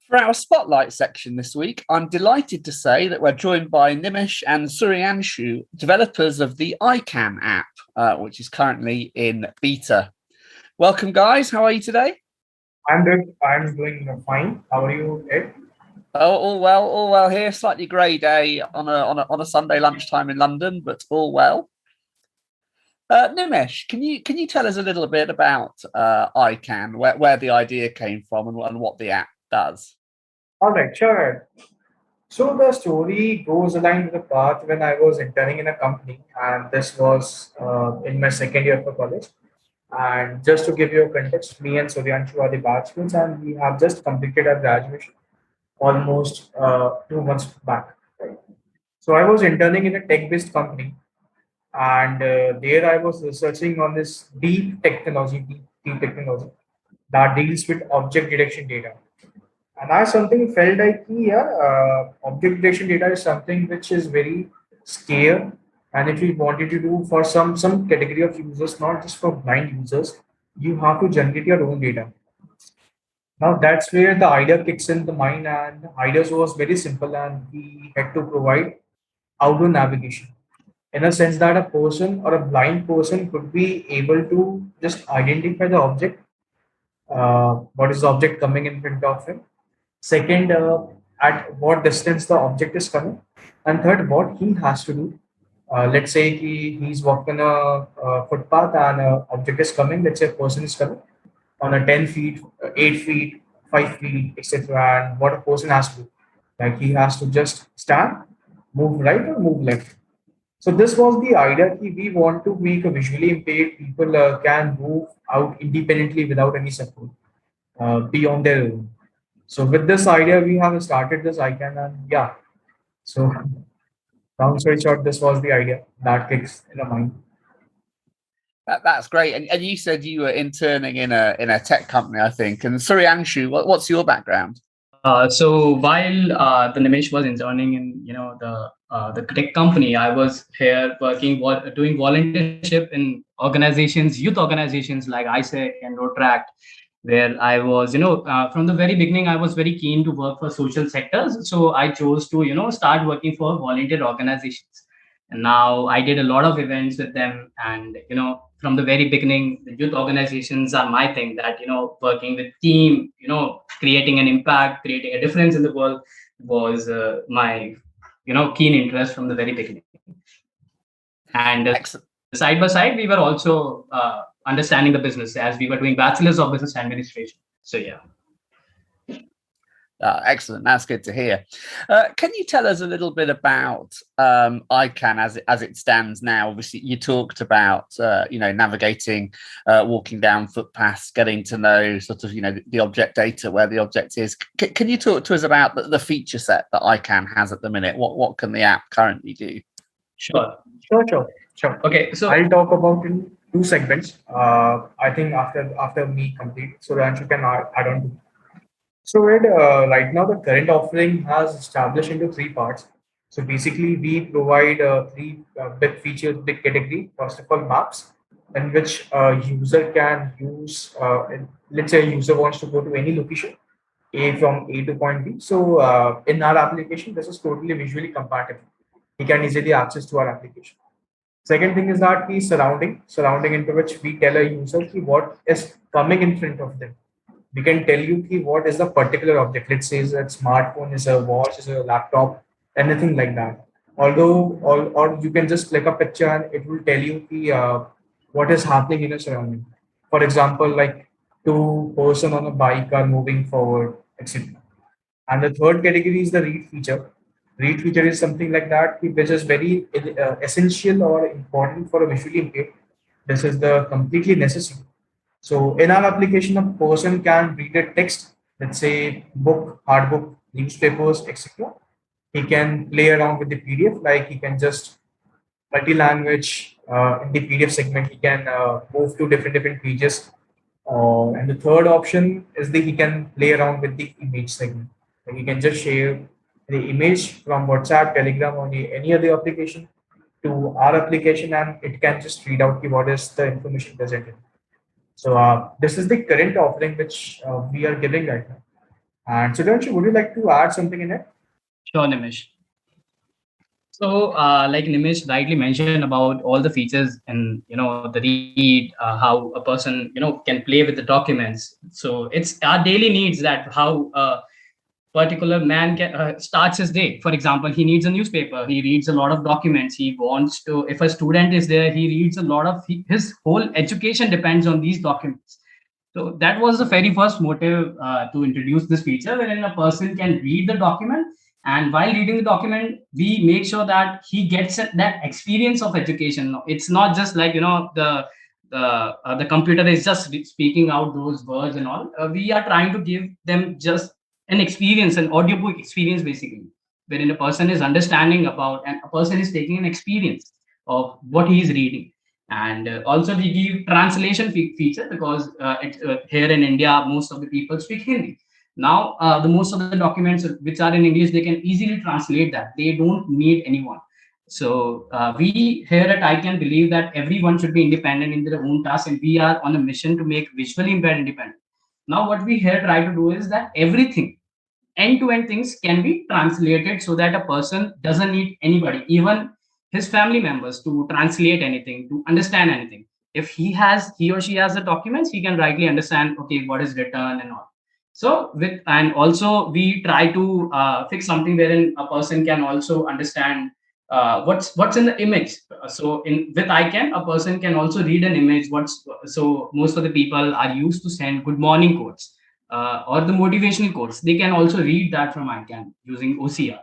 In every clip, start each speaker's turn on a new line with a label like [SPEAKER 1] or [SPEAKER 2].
[SPEAKER 1] For our spotlight section this week, I'm delighted to say that we're joined by Nimish and Suryanshu, developers of the Eyecan app, which is currently in beta. Welcome, guys. How are you today?
[SPEAKER 2] I'm good. I'm doing fine. How are you, Ed?
[SPEAKER 1] Oh, all well here. Slightly grey day on a Sunday lunchtime in London, but all well. Nimish, can you tell us a little bit about Eyecan, where the idea came from, and what the app does?
[SPEAKER 2] All right, sure. Ed. So the story goes aligned with the path when I was interning in a company, and this was in my second year for college. And just to give you a context, me and Suryanshu are the batchmates, and we have just completed our graduation almost 2 months back. Right? So I was interning in a tech-based company, and there I was researching on this deep technology that deals with object detection data. And I something felt like, yeah, object detection data is something which is very scale. And if you wanted to do for some category of users, not just for blind users, you have to generate your own data. Now that's where the idea kicks in the mind, and the idea was very simple, and we had to provide outdoor navigation in a sense that a person or a blind person could be able to just identify the object, what is the object coming in front of him. Second, at what distance the object is coming. And third, what he has to do. Let's say he's walking a footpath and an object is coming. Let's say a person is coming on a 10 feet, 8 feet, 5 feet, etc. And what a person has to do. Like he has to just stand, move right or move left. So this was the idea that we want to make a visually impaired people can move out independently without any support beyond their own. So with this idea, we have started this icon, and yeah. So long story short, this was the idea that kicks in the mind.
[SPEAKER 1] That's great. And you said you were interning in a tech company, I think. And Suryanshu, what's your background?
[SPEAKER 3] So while the Nimish was interning in the tech company, I was here working doing volunteership in organizations, youth organizations like ISEC and Rotaract, where I was from the very beginning I was very keen to work for social sectors. So I chose to start working for volunteer organizations, and now I did a lot of events with them. And from the very beginning, the youth organizations are my thing. That working with team, creating an impact, creating a difference in the world was my keen interest from the very beginning. And side by side, we were also understanding the business as we were doing bachelor's of business administration. So yeah.
[SPEAKER 1] Excellent. That's good to hear. Can you tell us a little bit about Eyecan as it stands now? Obviously, you talked about navigating, walking down footpaths, getting to know sort of the object data, where the object is. Can you talk to us about the feature set that Eyecan has at the minute? What can the app currently do?
[SPEAKER 3] Sure.
[SPEAKER 2] Okay, so I'll talk about in two segments. I think after me complete, so that you can add on to. So Ed, right now the current offering has established into three parts. So basically, we provide three big features, big category. First of all, maps, in which a user can use. Let's say a user wants to go to any location, A from A to point B. So in our application, this is totally visually compatible. He can easily access to our application. Second thing is that the surrounding into which we tell a user what is coming in front of them. We can tell you what is the particular object. Let's say is a smartphone, is a watch, is a laptop, anything like that. Although, or you can just click a picture and it will tell you what is happening in your surrounding. For example, like two person on a bike are moving forward, etc. And the third category is the read feature. Read feature is something like that which is very essential or important for a visually impaired. This is the completely necessary. So in our application, a person can read a text, let's say book, hard book, newspapers, etc. He can play around with the PDF, like he can just multi-language in the PDF segment. He can move to different pages. And the third option is that he can play around with the image segment. Like he can just share the image from WhatsApp, Telegram, or any other application to our application, and it can just read out what is the information presented. So this is the current offering which we are giving right now. And Sudhanshu, would you like to add something in it?
[SPEAKER 3] Sure, Nimish. So, like Nimish rightly mentioned about all the features and the read, how a person can play with the documents. So it's our daily needs that how particular man starts his day. For example, he needs a newspaper. He reads a lot of documents. He wants to. If a student is there, he reads a lot of. His whole education depends on these documents. So that was the very first motive to introduce this feature, wherein a person can read the document, and while reading the document, we make sure that he gets that experience of education. It's not just like the computer is just speaking out those words and all. We are trying to give them just an experience, an audiobook experience, basically, wherein a person is understanding about and a person is taking an experience of what he is reading. And also we give translation feature because here in India most of the people speak Hindi. Now the most of the documents which are in English, they can easily translate that. They don't need anyone. So we here at Eyecan believe that everyone should be independent in their own task, and we are on a mission to make visually impaired independent. Now what we here try to do is that everything end-to-end things can be translated so that a person doesn't need anybody, even his family members, to translate anything, to understand anything. If he or she has the documents, he can rightly understand, okay, what is written and all. So with, and also we try to fix something wherein a person can also understand what's in the image. So in with Eyecan, a person can also read an image. What's so most of the people are used to send good morning quotes or the motivational quotes. They can also read that from Eyecan using OCR.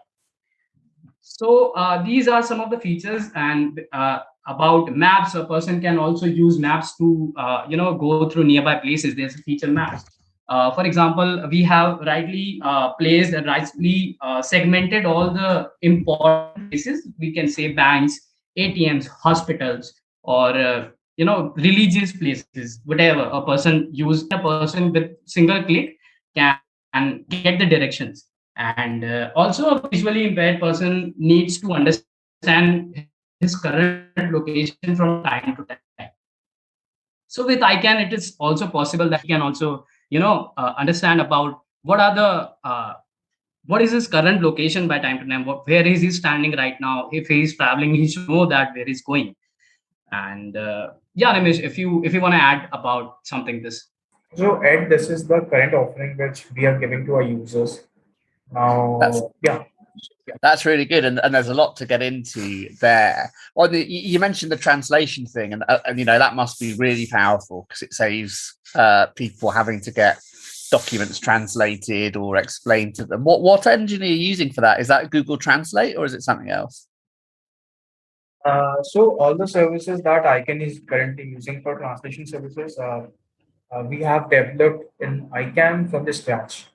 [SPEAKER 3] So these are some of the features. And about maps, a person can also use maps to go through nearby places. There's a feature maps. For example, we have rightly placed and rightly segmented all the important places. We can say banks, ATMs, hospitals, or religious places. Whatever a person use, a person with single click can get the directions. And also a visually impaired person needs to understand his current location from time to time. So with Eyecan, it is also possible that he can also understand about what are the what is his current location by time to time, where is he standing right now. If he is traveling, he should know that where he's going. And yeah, Ramesh, if you want to add about something this.
[SPEAKER 2] So, Ed, this is the current offering which we are giving to our users.
[SPEAKER 1] That's
[SPEAKER 2] Now, yeah.
[SPEAKER 1] that's really good, and there's a lot to get into there. Well, you mentioned the translation thing, and that must be really powerful because it saves people having to get documents translated or explained to them. What engine are you using for that? Is that Google Translate or is it something else?
[SPEAKER 2] So all the services that Icon is currently using for translation services, we have developed in Icon from the scratch.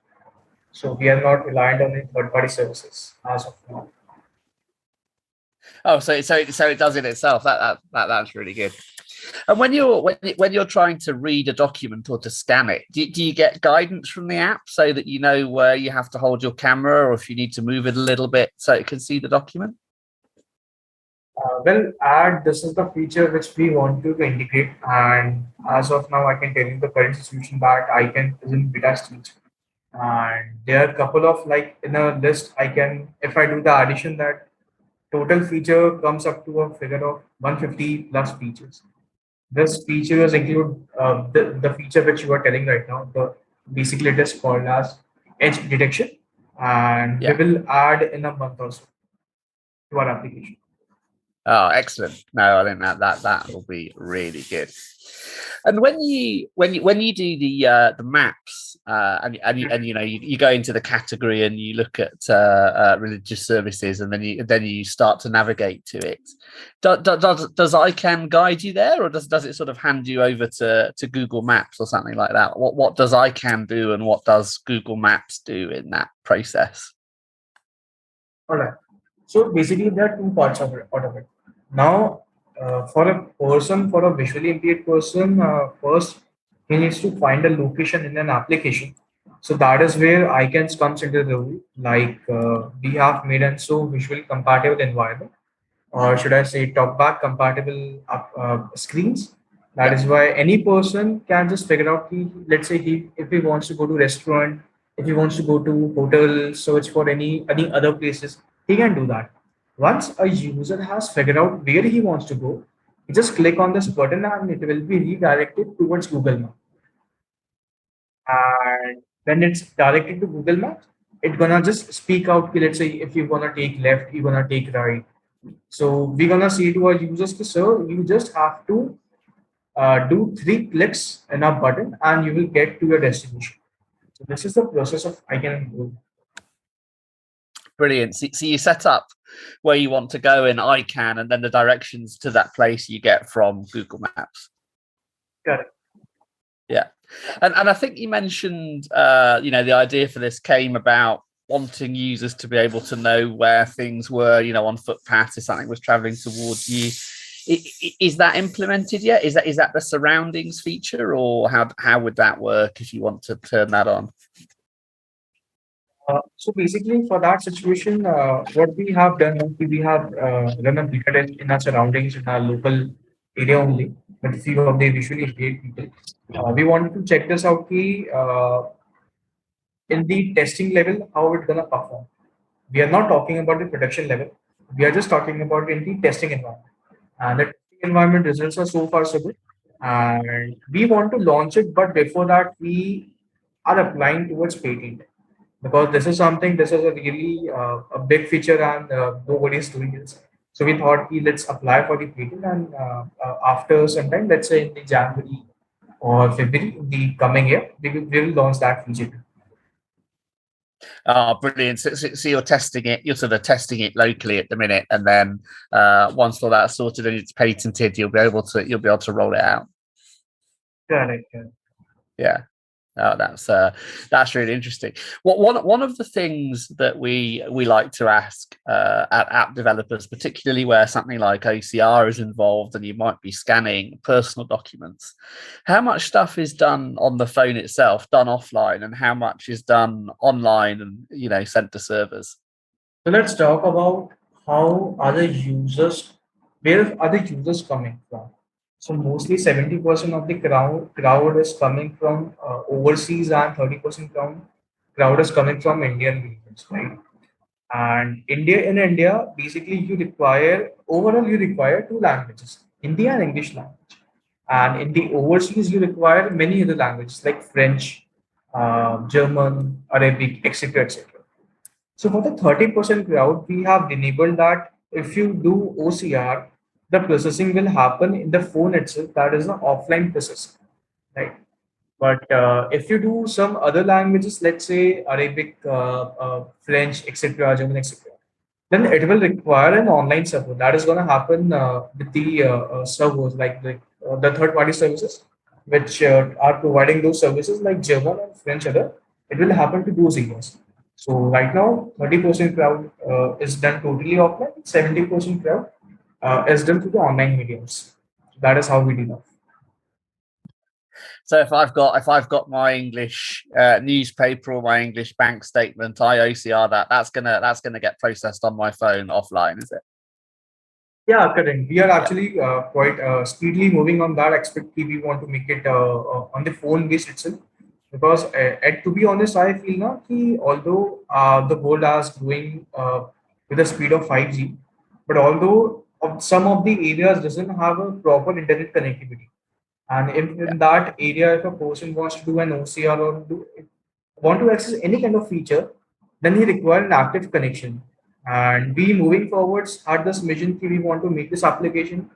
[SPEAKER 2] So we are not reliant on any third-party services as of now.
[SPEAKER 1] Oh, so it does it itself. That's really good. And when you're trying to read a document or to scan it, do you get guidance from the app so that you know where you have to hold your camera or if you need to move it a little bit so it can see the document?
[SPEAKER 2] Well, add this is the feature which we want to integrate, and as of now, I can tell you the current situation that Icon is in beta stage, and there are a couple of like in a list. I can if I do the addition that total feature comes up to a figure of 150 plus features. This features include the feature which you are telling right now. The basically it is called as edge detection, and we
[SPEAKER 1] Yeah.
[SPEAKER 2] will add in a month or so to our application.
[SPEAKER 1] Oh, excellent. No, I think that will be really good. And when you do the maps and you go into the category and you look at religious services and then you start to navigate to it. Does Ican guide you there, or does it sort of hand you over to Google Maps or something like that? What does Ican do and what does Google Maps do in that process?
[SPEAKER 2] All right. So basically, there are two parts of it. Out of it. Now, for a visually impaired person, first he needs to find a location in an application. So that is where icons comes into the role. Like we have made an so visually compatible environment, or should I say, talkback compatible screens. That
[SPEAKER 1] Yeah.
[SPEAKER 2] is why any person can just figure out. Let's say if he wants to go to restaurant If he wants to go to hotel, search for any other places, he can do that. Once a user has figured out where he wants to go, he just click on this button and it will be redirected towards Google Maps. And when it's directed to Google Maps, it's gonna just speak out. Let's say if you wanna take left, you wanna take right. So we're gonna say to our users, sir, you just have to do 3 clicks in a button and you will get to your destination. So this is the process of I can Google.
[SPEAKER 1] Brilliant. So you set up where you want to go in Eyecan, and then the directions to that place you get from Google Maps.
[SPEAKER 2] Correct.
[SPEAKER 1] Yeah. And I think you mentioned, the idea for this came about wanting users to be able to know where things were, on footpaths if something was traveling towards you. Is that implemented yet? Is that the surroundings feature, or how would that work if you want to turn that on?
[SPEAKER 2] So basically, for that situation, what we have done, we have run a beta test in our surroundings, in our local area only, but few of the visually impaired people. We wanted to check this out in the testing level, how it's gonna perform. We are not talking about the production level. We are just talking about in the testing environment. And the testing environment results are so far so good. And we want to launch it, but before that, we are applying towards patent because this is a really a big feature and nobody is doing this. So we thought let's apply for the patent and after some time, let's say in the January or February in the coming year, we will launch that feature.
[SPEAKER 1] Oh, brilliant! So you're testing it. You're sort of testing it locally at the minute, and then once all that's sorted and it's patented, you'll be able to roll it out.
[SPEAKER 2] Correct.
[SPEAKER 1] Yeah. Oh, that's really interesting. One of the things that we like to ask at app developers, particularly where something like OCR is involved and you might be scanning personal documents, how much stuff is done on the phone itself, done offline, and how much is done online and sent to servers?
[SPEAKER 2] So let's talk about how where are the users coming from? So mostly 70% of the crowd is coming from overseas and 30% crowd is coming from Indian regions, right? And in India, basically you require two languages, Hindi and English language. And in the overseas, you require many other languages like French, German, Arabic, etc., etc. So for the 30% crowd, we have enabled that if you do OCR, the processing will happen in the phone itself. That is an offline process, right? But if you do some other languages, let's say Arabic, French, etc., German, etc., then it will require an online support. That is going to happen with the servers, like the third-party services, which are providing those services like German and French other. It will happen to those areas. So right now, 30% crowd is done totally offline. 70% crowd is done through the online mediums. That is how we do that.
[SPEAKER 1] So if I've got my English newspaper or my English bank statement, I OCR that. That's gonna get processed on my phone offline, is it?
[SPEAKER 2] Yeah, correct. We are actually quite speedily moving on that aspect. We want to make it on the phone base itself because, to be honest, I feel now that although the world is growing with the speed of 5G, but although some of the areas doesn't have a proper internet connectivity, and if in that area, if a person wants to do an OCR or want to access any kind of feature, then he require an active connection. And we moving forwards at this mission, we want to make this application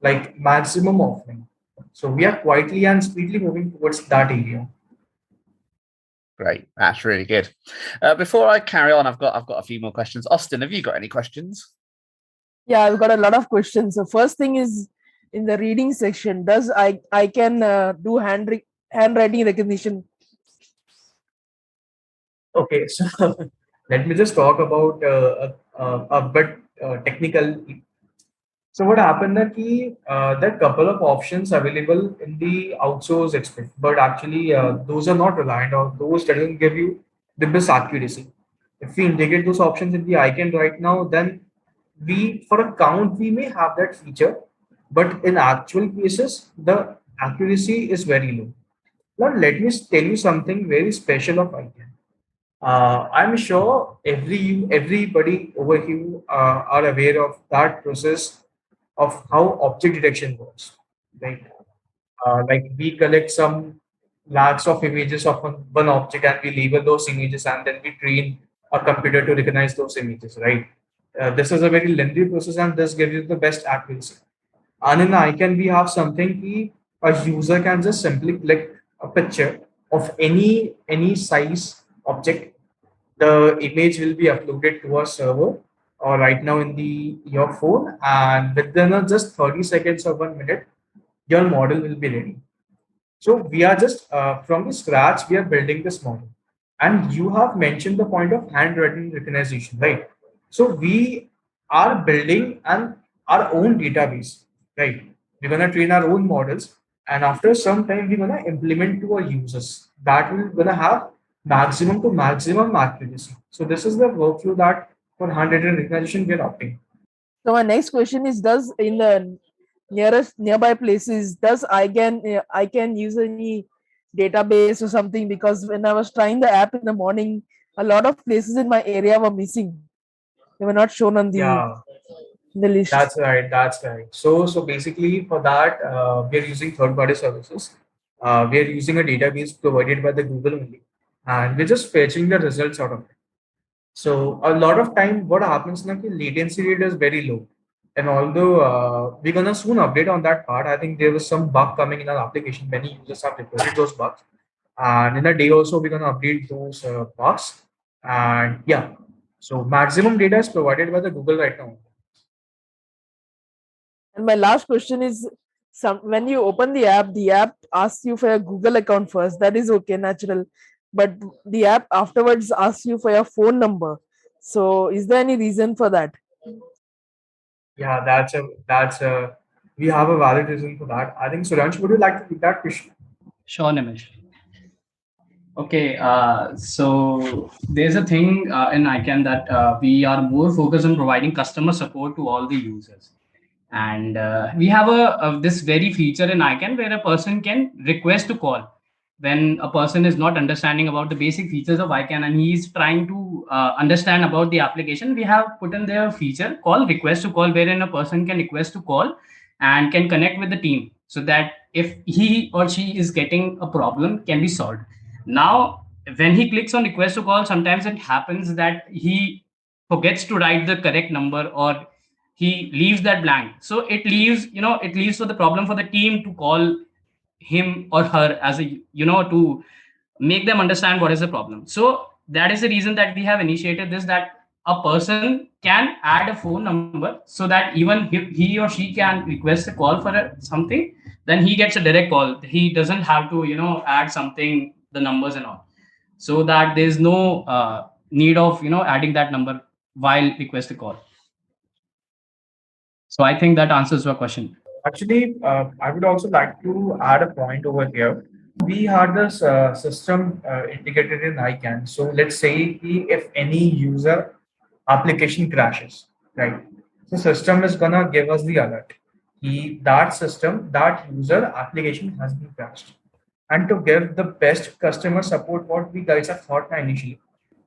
[SPEAKER 2] like maximum offline. So we are quietly and speedily moving towards that area.
[SPEAKER 1] Great, that's really good. Before I carry on, I've got a few more questions. Austin, have you got any questions?
[SPEAKER 4] Yeah, I've got a lot of questions. The first thing is in the reading section. Does I can do handwriting recognition?
[SPEAKER 2] Okay, so let me just talk about a bit technical. So what happened that there are couple of options available in the outsourced expert, but actually those are not reliant or those doesn't give you the best accuracy. If we integrate those options in the icon right now, then we for a count we may have that feature, but in actual cases the accuracy is very low. Now let me tell you something very special of icon. I'm sure everybody over here are aware of that process of how object detection works. Right? Like we collect some lakhs of images of one object and we label those images and then we train a computer to recognize those images, right? This is a very lengthy process and this gives you the best accuracy. And in Icon, we have something ki a user can just simply click a picture of any size object. The image will be uploaded to a server or right now in the your phone, and within just 30 seconds or 1 minute, your model will be ready. So we are just from the scratch, we are building this model. And you have mentioned the point of handwriting recognition, right? So we are building our own database, right? We're gonna train our own models, and after some time, we're gonna implement to our users. That will gonna have maximum to maximum accuracy. So this is the workflow that for handwritten recognition we are opting.
[SPEAKER 4] So my next question is: does in the nearest nearby places I can use any database or something? Because when I was trying the app in the morning, a lot of places in my area were missing. They were not shown on
[SPEAKER 2] Yeah.
[SPEAKER 4] the list.
[SPEAKER 2] That's right. That's right. So basically, for that, we are using third-party services. We are using a database provided by the Google only, and we're just fetching the results out of it. So a lot of time, what happens now, the latency rate is very low. And although we're gonna soon update on that part, I think there was some bug coming in our application. Many users have reported those bugs, and in a day also we're gonna update those bugs. And yeah, so maximum data is provided by the Google right now.
[SPEAKER 4] And my last question is: when you open the app asks you for your Google account first. That is okay, natural. But the app afterwards asks you for your phone number. So is there any reason for that?
[SPEAKER 2] Yeah, that's a we have a valid reason for that. I think Suryansh, would you like to take that question?
[SPEAKER 3] Sure, Nimish. Okay, so there's a thing in ICANN that we are more focused on providing customer support to all the users. And we have this very feature in ICANN where a person can request to call when a person is not understanding about the basic features of ICANN and he is trying to understand about the application. We have put in their feature called request to call, wherein a person can request to call and can connect with the team so that if he or she is getting a problem can be solved. Now, when he clicks on request to call, sometimes it happens that he forgets to write the correct number or he leaves that blank. So it leaves for the problem for the team to call him or her as a, to make them understand what is the problem. So that is the reason that we have initiated this, that a person can add a phone number so that even if he or she can request a call for something, then he gets a direct call. He doesn't have to, add something, the numbers and all, so that there's no need of, adding that number while request a call. So I think that answers your question.
[SPEAKER 2] Actually, I would also like to add a point over here. We had this system integrated in ICANN. So let's say if any user application crashes, right? The system is gonna give us the alert. That user application has been crashed. And to give the best customer support, what we guys have thought initially,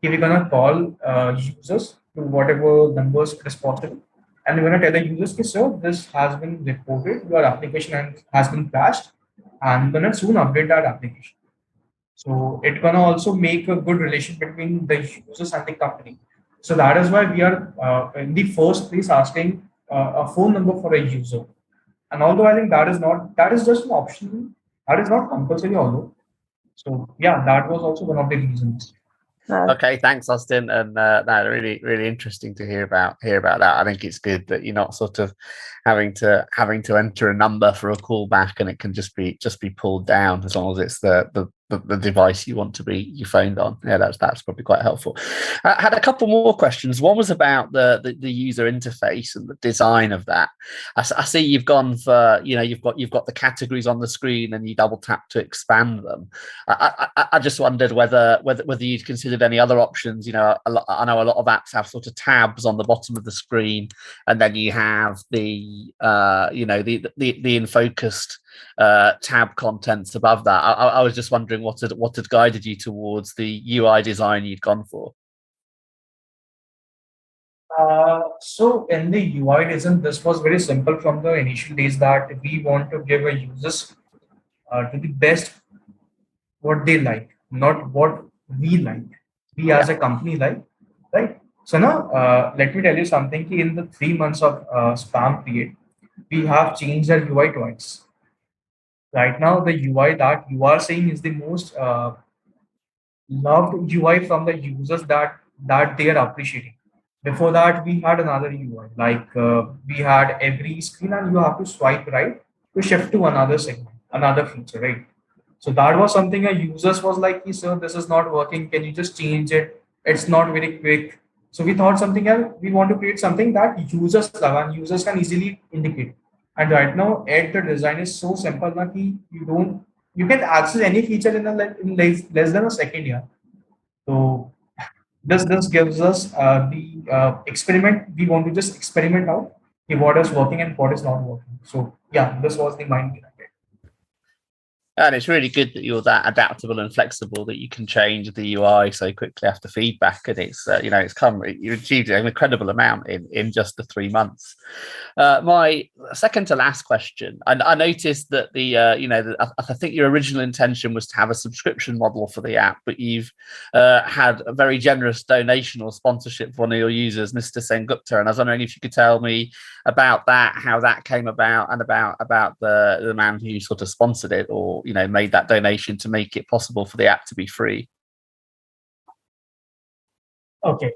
[SPEAKER 2] we're gonna call users to whatever numbers is possible, and we're gonna tell the users, "Okay, sir, this has been reported, your application has been crashed, and we're gonna soon update that application." So it's gonna also make a good relation between the users and the company. So that is why we are in the first place asking a phone number for a user. And although I think that is just an option, that is not compulsory although. So yeah, that was also one of the reasons.
[SPEAKER 1] Okay, thanks, Austin, and no, really, really interesting to hear about that. I think it's good that you're not sort of having to enter a number for a callback, and it can just be pulled down as long as it's the device you want to be you phoned on. Yeah, that's probably quite helpful. I had a couple more questions. One was about the user interface and the design of that. I see you've gone for, you've got the categories on the screen and you double tap to expand them. I just wondered whether you'd considered any other options. I know a lot of apps have sort of tabs on the bottom of the screen, and then you have the in focused tab contents above that. I was just wondering what had guided you towards the UI design you'd gone for.
[SPEAKER 2] So in the UI design, this was very simple from the initial days that we want to give a users to the best what they like, not what we like. We as a company like, right? So now, let me tell you something. In the 3 months of spam period, we have changed our UI twice. Right now, the UI that you are saying is the most loved UI from the users that they are appreciating. Before that, we had another UI, like we had every screen and you have to swipe right to shift to another segment, another feature, right? So that was something a users was like, "Hey, sir, this is not working. Can you just change it? It's not very quick." So we thought something else. We want to create something that users love and users can easily indicate. And right now, the design is so simple that you can access any feature in less than a second. Yeah. So this gives us the experiment. We want to just experiment out what is working and what is not working. So yeah, this was the mind behind it.
[SPEAKER 1] And it's really good that you're that adaptable and flexible that you can change the UI so quickly after feedback. And it's you achieved an incredible amount in just the 3 months. My second to last question, I noticed that I think your original intention was to have a subscription model for the app, but you've had a very generous donation or sponsorship for one of your users, Mr. Sengupta. And I was wondering if you could tell me about that, how that came about, and about the man who sort of sponsored it or made that donation to make it possible for the app to be free.
[SPEAKER 2] Okay.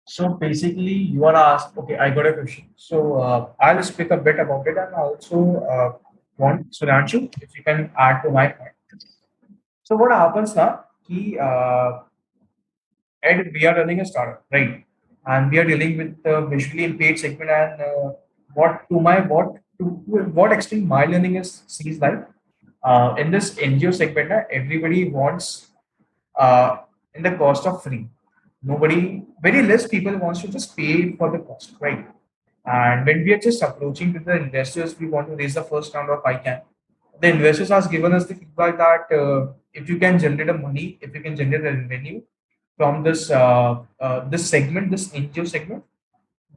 [SPEAKER 2] So basically, you are asked. Okay, I got a question. So I'll speak a bit about it, and also want Suryanshu if you can add to my point. So what happens now? And we are running a startup, right? And we are dealing with the visually impaired segment, and to what extent my learning is sees like in this NGO segment, everybody wants uh, in the cost of free. Nobody, very less people wants to just pay for the cost, right? And when we are just approaching with the investors, we want to raise the first round of Eyecan. The investors has given us the feedback that if you can generate a money, if you can generate a revenue from this segment, this NGO segment,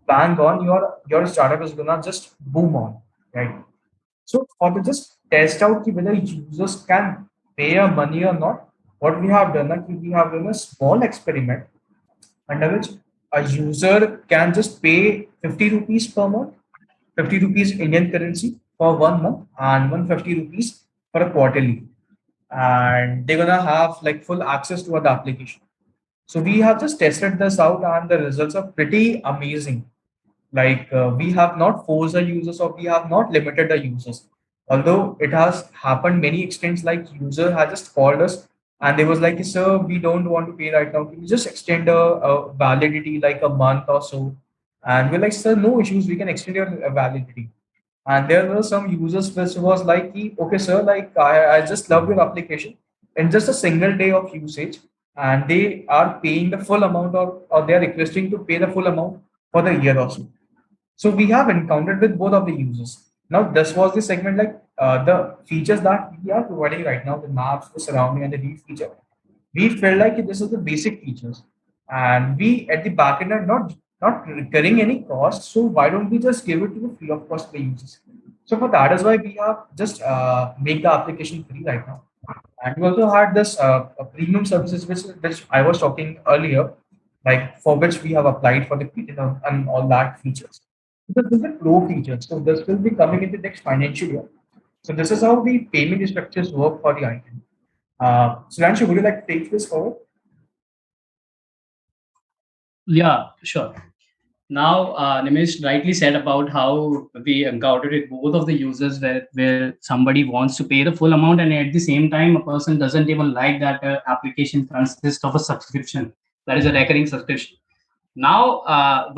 [SPEAKER 2] bang on your startup is gonna just boom on, right? So for to just test out whether users can pay a money or not, what we have done, we have done a small experiment under which a user can just pay 50 rupees per month, 50 rupees Indian currency for 1 month, and 150 rupees for a quarterly. And they're gonna have like full access to the application. So we have just tested this out, and the results are pretty amazing. Like we have not forced the users or we have not limited the users. Although it has happened many extents, like user has just called us and they was like, "Sir, we don't want to pay right now. Can you just extend a validity like a month or so?" And we're like, "Sir, no issues. We can extend your validity." And there were some users which was like, "Okay, sir, like I just love your application in just a single day of usage, and they are paying the full amount or they are requesting to pay the full amount for the year or so." So we have encountered with both of the users. Now this was the segment like the features that we are providing right now, the maps, the surrounding, and the read feature. We felt like this is the basic features, and we at the back end are not recurring any cost. So why don't we just give it to the free of cost to the users? So for that is why we have just make the application free right now. And we also had this premium services which I was talking earlier, like for which we have applied for the and all that features. Because this is a pro feature, so this will be coming in the next financial year. So this is how the payment structures work for the item. Sudhanshu, would you like to take this forward?
[SPEAKER 3] Yeah, sure. Now, Nimish rightly said about how we encountered it both of the users where somebody wants to pay the full amount and at the same time a person doesn't even like that application consists of a subscription, that is a recurring subscription. Now, our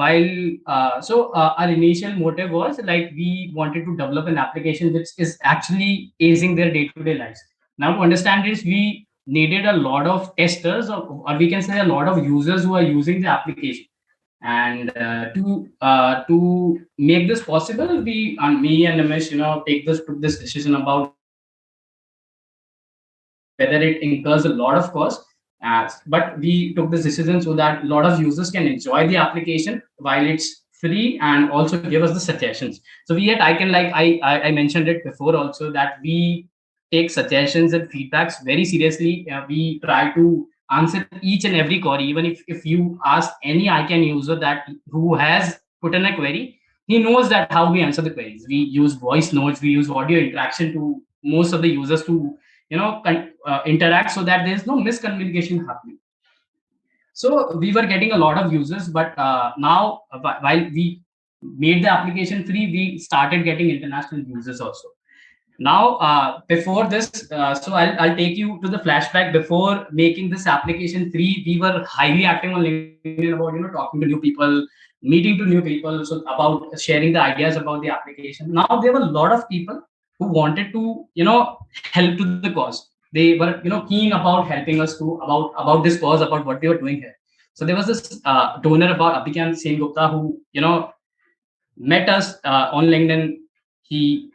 [SPEAKER 3] initial motive was like we wanted to develop an application which is actually aiding their day-to-day lives. Now, to understand this, we needed a lot of testers, or we can say a lot of users who are using the application. And to make this possible, me and Nimish, took this decision about whether it incurs a lot of cost. But we took this decision so that a lot of users can enjoy the application while it's free, and also give us the suggestions. So we at Icon, like I mentioned it before also, that we take suggestions and feedbacks very seriously. We try to answer each and every query. Even if you ask any Icon user that who has put in a query, he knows that how we answer the queries. We use voice notes, we use audio interaction to most of the users to interact, so that there's no miscommunication happening. So we were getting a lot of users, but now while we made the application free, we started getting international users also. Now before this, so I'll take you to the flashback. Before making this application free, we were highly active on LinkedIn about talking to new people, meeting to new people, so about sharing the ideas about the application. Now there were a lot of people who wanted to help to the cause. They were keen about helping us to about this cause, about what we were doing here. So there was this donor about Eyecan Gupta, who met us on LinkedIn. He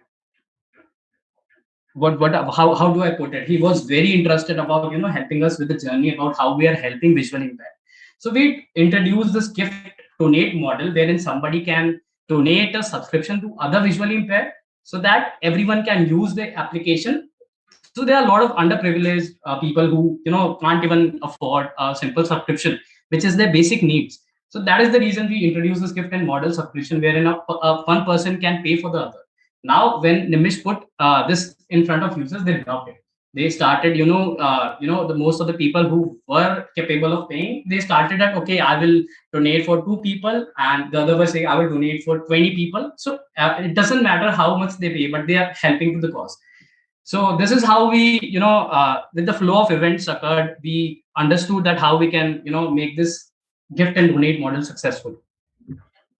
[SPEAKER 3] how do I put it? He was very interested about helping us with the journey about how we are helping visual impact. So we introduced this gift donate model, wherein somebody can donate a subscription to other visually impaired, so that everyone can use the application. So there are a lot of underprivileged people who can't even afford a simple subscription, which is their basic needs. So that is the reason we introduced this gift and model subscription, wherein one person can pay for the other. Now when Nimish put this in front of users, they loved it. They started the most of the people who were capable of paying, they started at, okay, I will donate for 2 people, and the other was saying I will donate for 20 people. So it doesn't matter how much they pay, but they are helping to the cause. So this is how we with the flow of events occurred, we understood that how we can make this gift and donate model successful.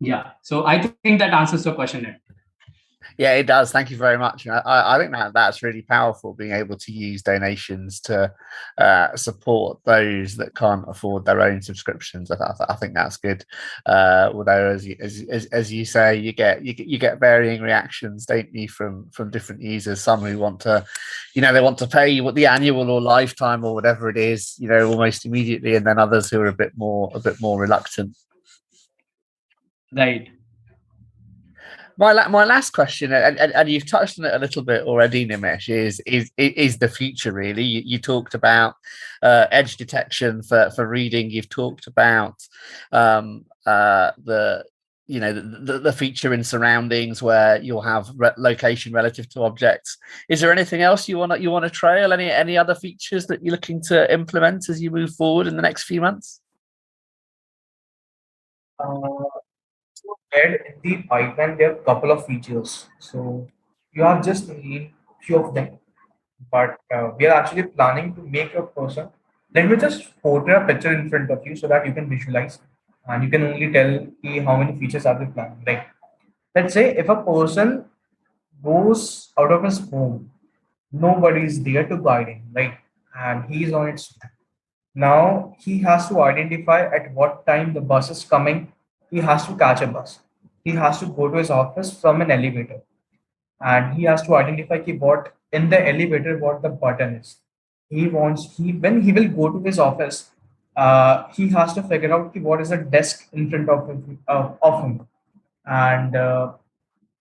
[SPEAKER 3] Yeah, so I think that answers your question, Ed.
[SPEAKER 1] Yeah, it does. Thank you very much. I think that's really powerful, being able to use donations to support those that can't afford their own subscriptions. I think that's good. Although, as you say, you get varying reactions, don't you, from different users. Some who want to, they want to pay what the annual or lifetime or whatever it is, almost immediately, and then others who are a bit more reluctant.
[SPEAKER 3] Right.
[SPEAKER 1] My last question, and you've touched on it a little bit already, Nimish, is the future really? You talked about edge detection for reading. You've talked about the feature in surroundings where you'll have location relative to objects. Is there anything else you want to trail? Any other features that you're looking to implement as you move forward in the next few months?
[SPEAKER 2] In the pipeline, there are a couple of features. So you have just named few of them, but we are actually planning to make a person. Let me just portray a picture in front of you so that you can visualize, and you can only tell me how many features are we planning. Like, let's say if a person goes out of his home, nobody is there to guide him, right? And he's on its own. Now he has to identify at what time the bus is coming. He has to catch a bus. He has to go to his office from an elevator, and he has to identify what in the elevator what the button is. He when he will go to his office, he has to figure out what is the desk in front of him. And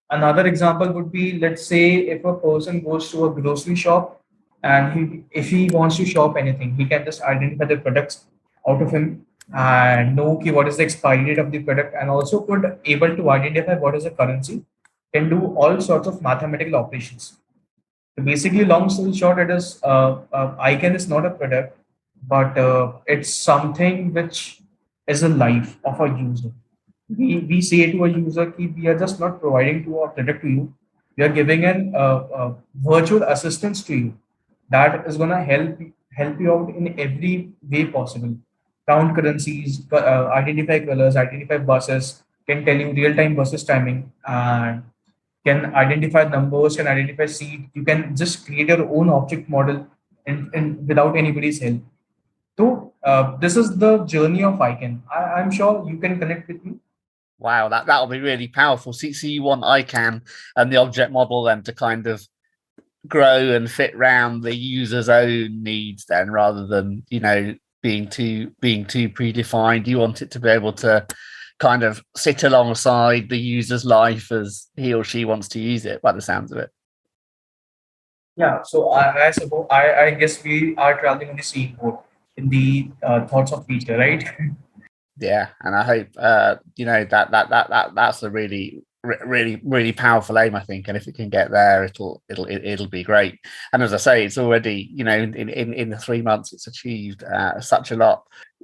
[SPEAKER 2] another example would be, let's say if a person goes to a grocery shop, and if he wants to shop anything, he can just identify the products out of him and know what is the expiry date of the product, and also could able to identify what is the currency, can do all sorts of mathematical operations. So basically, long story short, it is Icon is not a product, but it's something which is a life of a user. We say to a user, we are just not providing to a product to you. We are giving an virtual assistance to you that is gonna help you out in every way possible. Count currencies, identify colors, identify buses, can tell you real time buses timing, and can identify numbers, can identify seat. You can just create your own object model and without anybody's help. So this is the journey of Eyecan. I'm sure you can connect with me.
[SPEAKER 1] Wow, that'll be really powerful. So you want Eyecan and the object model then to kind of grow and fit round the user's own needs then, rather than being too predefined. You want it to be able to kind of sit alongside the user's life as he or she wants to use it, by the sounds of it.
[SPEAKER 2] Yeah. So I suppose I guess we are traveling on the same boat in the thoughts of feature, right?
[SPEAKER 1] Yeah, and I hope that's a really powerful aim, I think, and if it can get there, it'll be great. And as I say, it's already in the 3 months it's achieved such a lot.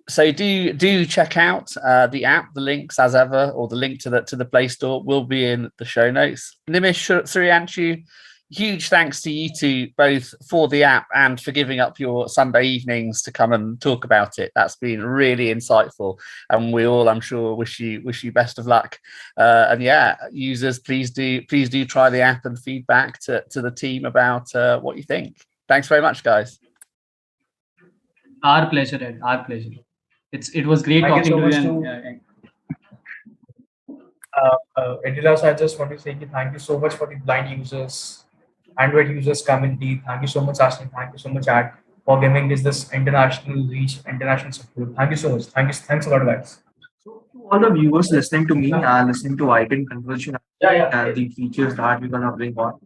[SPEAKER 1] So do check out the app. The links, as ever, or the link to the Play Store will be in the show notes. Nimish, Suryanshu, huge thanks to you two both for the app and for giving up your Sunday evenings to come and talk about it. That's been really insightful, and we all, I'm sure, wish you best of luck. And yeah, users, please do try the app and feedback to the team about what you think. Thanks very much, guys.
[SPEAKER 3] Our pleasure, Ed. Our pleasure. It was great
[SPEAKER 2] Thank
[SPEAKER 3] talking
[SPEAKER 2] you so
[SPEAKER 3] to you.
[SPEAKER 2] much Edilas, I just want to say thank you so much for the blind users, Android users community. Thank you so much, Ashley. Thank you so much, Ad, for giving this international reach, international support. Thank you so much. Thanks a lot, guys. So to all the viewers listening to me and listening to Icon Conversion and the features that we're gonna bring on,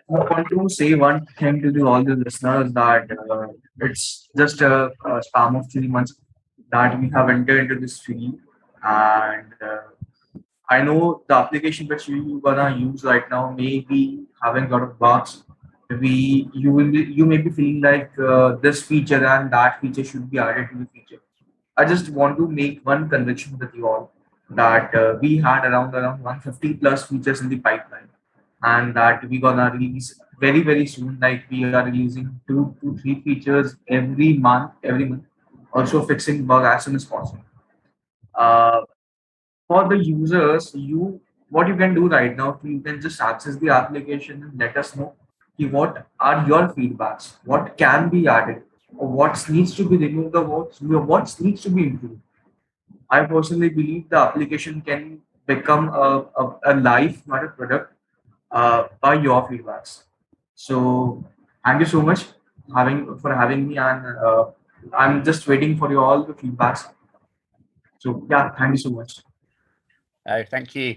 [SPEAKER 2] I want to say one thing to all the listeners that it's just a span of 3 months that we have entered into this field, and I know the application which you gonna use right now may be having a lot of bugs. Maybe you may be feeling like this feature and that feature should be added to the feature. I just want to make one conviction with you all that we had around 150 plus features in the pipeline, and that we gonna release very soon. Like we are releasing 2 to 3 features every month. Also fixing bug as soon as possible. Uh, for the users, you what you can do right now, you can just access the application and let us know what are your feedbacks, what can be added, or what needs to be removed, or what needs to be improved. I personally believe the application can become a life, not a product, by your feedbacks. So thank you so much having me, and I'm just waiting for you all the feedbacks. So yeah, thank you so much.
[SPEAKER 1] Oh, thank you.